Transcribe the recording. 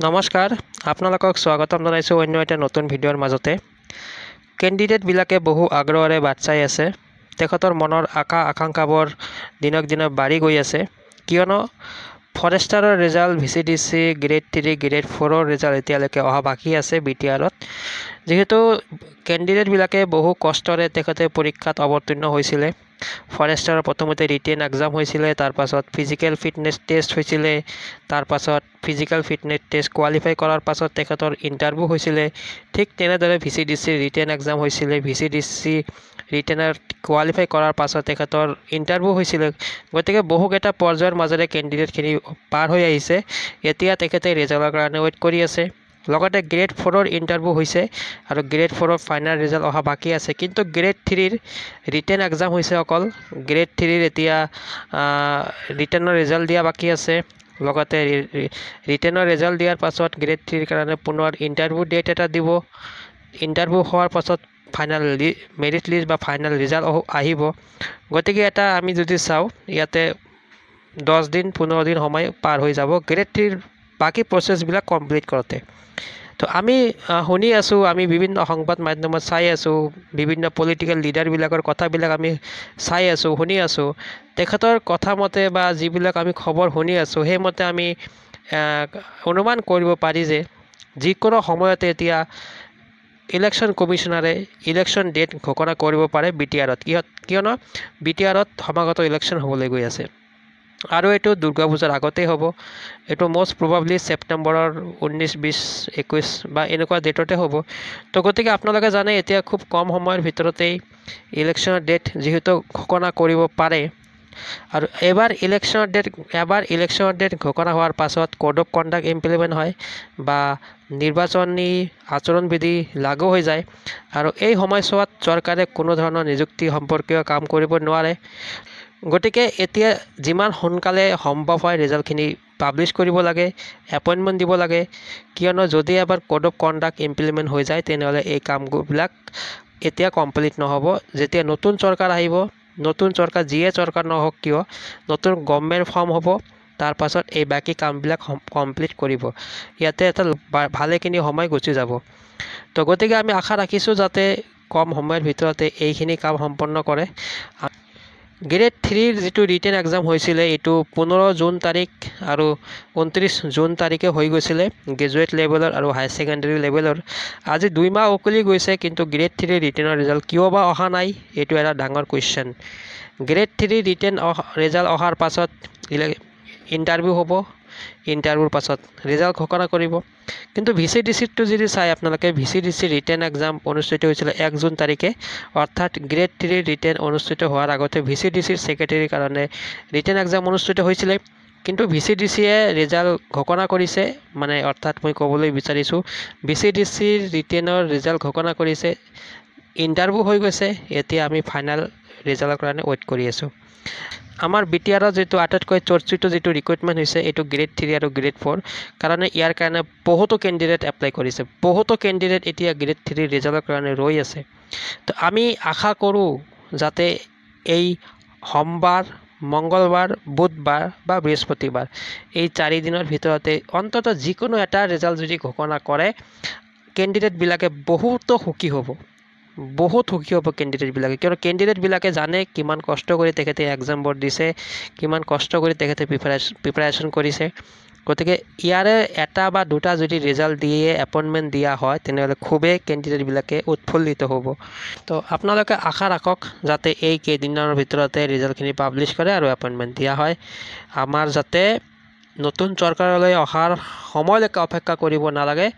নমস্কাৰ আপোনালোকক স্বাগতম জনাইছোঁ অন্য এটা নতুন ভিডিঅ'ৰ মাজতে। কেণ্ডিডেটবিলাকে বহু আগ্ৰহেৰে বাট চাই আছে। তেখেতৰ মনৰ আশা আকাংক্ষাবোৰ দিনক দিনে বাঢ়ি গৈ আছে, কিয়নো ফৰেষ্টাৰৰ ৰিজাল্ট, VCDC গ্ৰেড 3 গ্ৰেড 4ৰ ৰিজাল্ট এতিয়ালৈকে অহা বাকী আছে BTRত। যিহেতু কেণ্ডিডেটবিলাকে বহু কষ্টৰে তেখেতে পৰীক্ষাত অৱতীৰ্ণ হৈছিলে। ফৰেষ্টাৰৰ প্ৰথমতে ৰিটেন এক্সাম হৈছিলে, তাৰপাছত ফিজিকেল ফিটনেছ টেষ্ট হৈছিলে, তাৰপাছত ফিজিকেল ফিটনেছ টেষ্ট কোৱালিফাই কৰাৰ পাছত তেখেতৰ ইণ্টাৰভিউ হৈছিলে। ঠিক তেনেদৰে VCDC ৰিটেন এক্সাম হৈছিলে, VCDC ৰিটেনৰ কোৱালিফাই কৰাৰ পাছত তেখেতৰ ইণ্টাৰভিউ হৈছিলে। গতিকে বহুকেইটা পৰ্যায়ৰ মাজেৰে কেণ্ডিডেটখিনি পাৰ হৈ আহিছে। এতিয়া তেখেতে ৰিজাল্টৰ কাৰণে ৱেইট কৰি আছে। লগতে গ্ৰেড 4ৰ ইণ্টাৰভিউ হৈছে আৰু গ্ৰেড 4ৰ ফাইনেল ৰিজাল্ট অহা বাকী আছে। কিন্তু গ্ৰেড 3ৰ ৰিটেন এক্সাম হৈছে অকল। গ্ৰেড 3ৰ এতিয়া ৰিটেনৰ ৰিজাল্ট দিয়া বাকী আছে। লগতে ৰিটেনৰ ৰিজাল্ট দিয়াৰ পাছত গ্ৰেড 3ৰ কাৰণে পুনৰ ইণ্টাৰভিউ ডেট এটা দিব। ইণ্টাৰভিউ হোৱাৰ পাছত ফাইনেল মেৰিট লিষ্ট বা ফাইনেল ৰিজাল্ট আহিব। গতিকে এটা আমি যদি চাওঁ, ইয়াতে 10 দিন 15 দিন সময় পাৰ হৈ যাব গ্ৰেড 3ৰ বাকী প্ৰচেছবিলাক কমপ্লিট কৰোঁতে। তো আমি শুনি আছোঁ, আমি বিভিন্ন সংবাদ মাধ্যমত চাই আছোঁ, বিভিন্ন পলিটিকেল লিডাৰবিলাকৰ কথাবিলাক আমি চাই আছোঁ, শুনি আছোঁ। তেখেতৰ কথা মতে বা যিবিলাক আমি খবৰ শুনি আছোঁ, সেইমতে আমি অনুমান কৰিব পাৰি যে যিকোনো সময়তে এতিয়া ইলেকশ্যন কমিশ্যনাৰে ইলেকশ্যন ডেট ঘোষণা কৰিব পাৰে BTRত। কিয়নো BTRত সমাগত ইলেকশ্যন হ'বলৈ গৈ আছে আৰু এইটো দুৰ্গা পূজাৰ আগতেই হ'ব। এইটো মষ্ট প্ৰবাবলি ছেপ্টেম্বৰৰ 19, 20, 21 বা এনেকুৱা ডেটতে হ'ব। তো গতিকে আপোনালোকে জানে এতিয়া খুব কম সময়ৰ ভিতৰতেই ইলেকশ্যনৰ ডেট যিহেতু ঘোষণা কৰিব পাৰে। আৰু এবাৰ ইলেকশ্যনৰ ডেট ঘোষণা হোৱাৰ পাছত কোড অফ কণ্ডাক্ট ইমপ্লিমেণ্ট হয় বা নিৰ্বাচনী আচৰণবিধি লাগু হৈ যায়। আৰু এই সময়ছোৱাত চৰকাৰে কোনো ধৰণৰ নিযুক্তি সম্পৰ্কীয় কাম কৰিব নোৱাৰে। গতিকে এতিয়া যিমান সোনকালে সম্ভৱ হয় ৰিজাল্টখিনি পাব্লিছ কৰিব লাগে, এপইণ্টমেণ্ট দিব লাগে। কিয়নো যদি এবাৰ কোড অফ কণ্ডাক্ট ইমপ্লিমেণ্ট হৈ যায়, তেনেহ'লে এই কামবিলাক এতিয়া কমপ্লিট নহ'ব। যেতিয়া নতুন চৰকাৰ আহিব, নতুন চৰকাৰ যিয়ে চৰকাৰ নহওক কিয়, নতুন গভৰ্ণমেণ্ট ফৰ্ম হ'ব, তাৰপাছত এই বাকী কামবিলাক কমপ্লিট কৰিব। ইয়াতে এটা ভালেখিনি সময় গুচি যাব। তো গতিকে আমি আশা ৰাখিছোঁ যাতে কম সময়ৰ ভিতৰতে এইখিনি কাম সম্পন্ন কৰে। গ্ৰেড 3ৰ যিটো ৰিটেন এক্সাম হৈছিলে, এইটো 15 জুন তাৰিখ আৰু 29 জুন তাৰিখে হৈ গৈছিলে গ্ৰেজুৱেট লেভেলৰ আৰু হায়াৰ ছেকেণ্ডেৰী লেভেলৰ। আজি 2 মাহ উকলি গৈছে, কিন্তু গ্ৰেড 3ৰ ৰিটেনৰ ৰিজাল্ট কিয় বা অহা নাই, এইটো এটা ডাঙৰ কুৱেশ্যন। গ্ৰেড 3 ৰিটেন ৰিজাল্ট অহাৰ পাছত ইণ্টাৰভিউ হ'ব, ইণ্টাৰভিউৰ পাছত ৰিজাল্ট ঘোষণা কৰিব। কিন্তু VCDCটো যদি চাই আপোনালোকে, VCDC ৰিটেন এক্সাম অনুষ্ঠিত হৈছিলে 1 জুন তাৰিখে, অৰ্থাৎ গ্ৰেড 3ৰ ৰিটেন অনুষ্ঠিত হোৱাৰ আগতে VCDCৰ ছেক্ৰেটাৰীৰ কাৰণে ৰিটেন এক্সাম অনুষ্ঠিত হৈছিলে। কিন্তু VCDCয়ে ৰিজাল্ট ঘোষণা কৰিছে, মানে অৰ্থাৎ মই ক'বলৈ বিচাৰিছোঁ VCDCৰ ৰিটেনৰ ৰিজাল্ট ঘোষণা কৰিছে, ইণ্টাৰভিউ হৈ গৈছে। এতিয়া আমি ফাইনেল ৰিজাল্টৰ কাৰণে ৱেইট কৰি আছোঁ। আমাৰ BTRৰ যিটো আটাইতকৈ চৰ্চিত যিটো ৰিক্ৰুইটমেণ্ট হৈছে, এইটো গ্ৰেড 3 আৰু গ্ৰেড 4, কাৰণ ইয়াৰ কাৰণে বহুতো কেণ্ডিডেট এপ্লাই কৰিছে। বহুতো কেণ্ডিডেট এতিয়া গ্ৰেড 3 ৰিজাল্টৰ কাৰণে ৰৈ আছে। তো আমি আশা কৰোঁ যাতে এই সোমবাৰ, মংগলবাৰ, বুধবাৰ বা বৃহস্পতিবাৰ এই 4 দিনৰ ভিতৰতে অন্ততঃ যিকোনো এটা ৰিজাল্ট যদি ঘোষণা কৰে, কেণ্ডিডেটবিলাকে বহুত সুখী হ'ব কেণ্ডিডেটবিলাকে। কিয়নো কেণ্ডিডেটবিলাকে জানে কিমান কষ্ট কৰি তেখেতে এক্সামবোৰ দিছে, কিমান কষ্ট কৰি তেখেতে প্ৰিপাৰেশ্যন কৰিছে। গতিকে ইয়াৰে এটা বা দুটা যদি ৰিজাল্ট দিয়ে এপইণ্টমেণ্ট দিয়া হয়, তেনেহ'লে খুবেই কেণ্ডিডেটবিলাকে উৎফুল্লিত হ'ব। তো আপোনালোকে আশা ৰাখক যাতে এই কেইদিনৰ ভিতৰতে ৰিজাল্টখিনি পাব্লিছ কৰে আৰু এপইণ্টমেণ্ট দিয়া হয়। আমাৰ যাতে নতুন চৰকাৰলৈ অহাৰ সময়লৈকে অপেক্ষা কৰিব নালাগে,